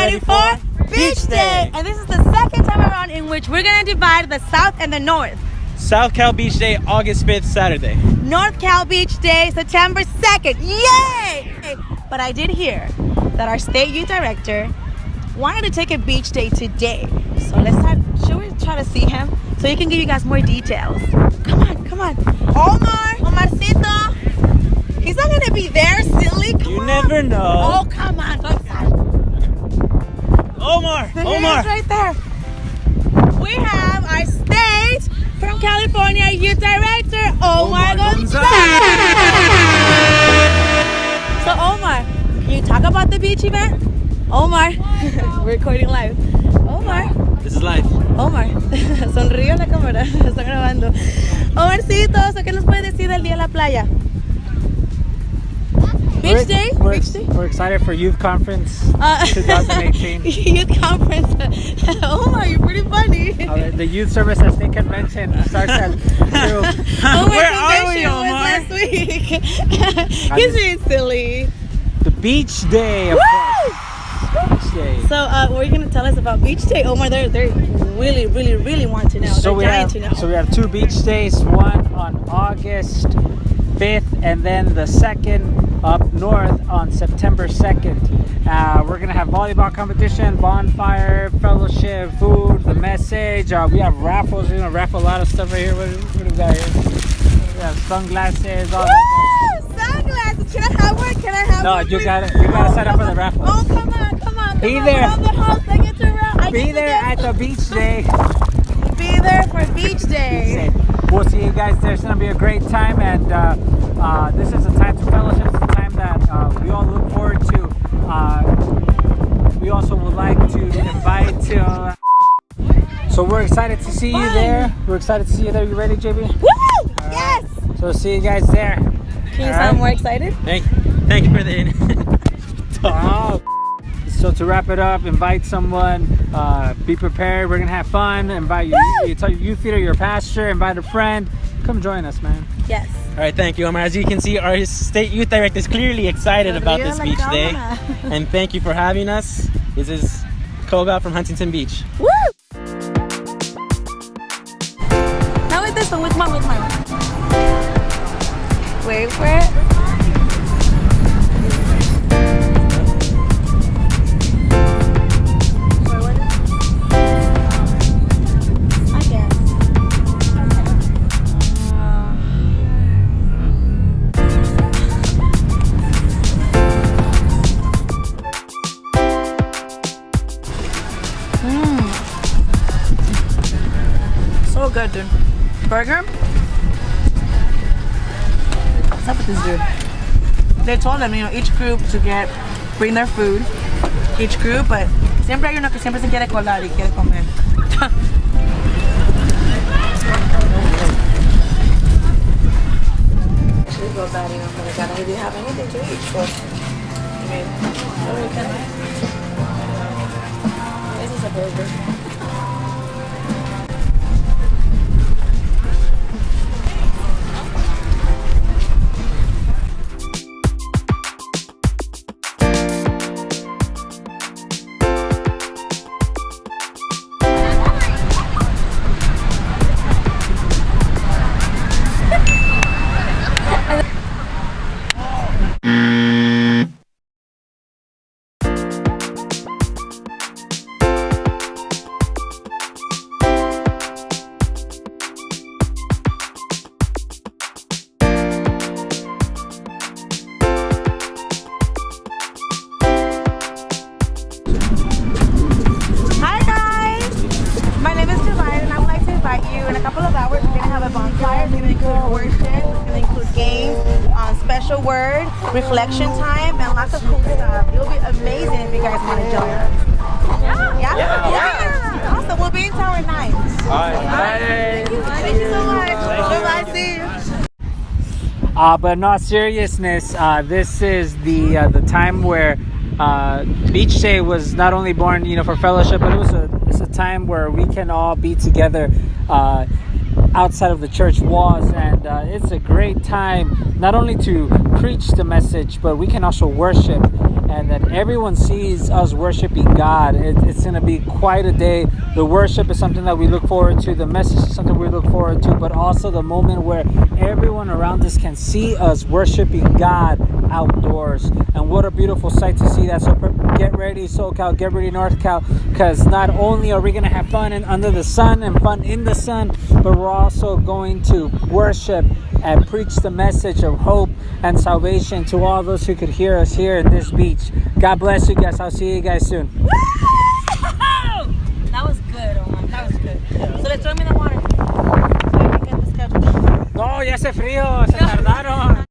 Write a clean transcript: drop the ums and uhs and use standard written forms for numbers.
ready for Beach Day. And this is the second time around in which we're going to divide the South and the North. South Cal Beach Day, August 5th, Saturday. North Cal Beach Day, September 2nd. Yay! But I did hear that our state youth director wanted to take a beach day today. So should we try to see him so he can give you guys more details? Come on. Omarcito. He's not going to be there, silly. You never know. Oh, come on. Omar. He is right there. We have our state from California youth director, Omar Gonzalez. So Omar, can you talk about the beach event? Omar, we're recording live. Omar. This is live. Omar, sonríe a la cámara, está grabando. Omarcito, ¿qué nos puede decir del día de la playa? Beach Day? We're excited for Youth Conference 2018. Youth Conference. Omar, you're pretty funny. The Youth Service at State Convention starts at 2. Where are we, Omar? Last week. He's being silly. The Beach Day, of course. Beach Day. So, what are you going to tell us about Beach Day? Omar, they really want to know. So we have 2 beach days, one on August 5th and then the second up north on September 2nd. We're gonna have volleyball competition, bonfire, fellowship, food, the message. We have raffles. We're gonna raffle a lot of stuff right here. What do we got here? We have sunglasses, all that. Sunglasses. Can I have one? No, you gotta sign up for the raffle. Oh, come on. Be there. Be there at the beach day. Be there for Beach Day. We'll see you guys there. It's going to be a great time, and this is a time to fellowship. It's a time that we all look forward to. We also would like to invite to... So we're excited to see you there. You ready, JB? Woo! Yes! So see you guys there. Can you sound more excited? Thank you for the... So to wrap it up, invite someone, be prepared, we're gonna have fun, invite you tell your youth leader, your pastor, invite a friend, come join us, man. Yes. All right, thank you, Omar. As you can see, our state youth director is clearly excited about this beach day. And thank you for having us. This is Koga from Huntington Beach. Woo! Now with this one, with mine. Wait for it. So good, dude. Burger? What's up with this dude? They told them, each group to bring their food. Each group, but siempre hay uno que siempre se quiere colar y quiere comer. Should go bad, for the guy. Do you have anything to eat? Or, this is a burger. In a couple of hours, we're going to have a bonfire. It's going to include worship, it's going to include games, special word, reflection time, and lots of cool stuff. It'll be amazing if you guys want to join us. Yeah. Awesome. We'll be in town at 9. All right. Thank you so much. Bye-bye. See you. But in all seriousness, this is the time where Beach Day was not only born, for fellowship, but it's a time where we can all be together outside of the church walls, and it's a great time not only to preach the message, but we can also worship and that everyone sees us worshiping God. It's going to be quite a day. The worship is something that we look forward to. The message is something we look forward to, but also the moment where everyone around us can see us worshiping God outdoors. And what a beautiful sight to see that. So get ready, SoCal, get ready, NorCal, because not only are we going to have fun under the sun and fun in the sun, but we're also going to worship and preach the message of hope and salvation to all those who could hear us here in this beach. God bless you guys. I'll see you guys soon. Woo! That was good, Omar. That was good. So let's throw him in the water. So we can get the schedule. No, ya hace frío. Se tardaron.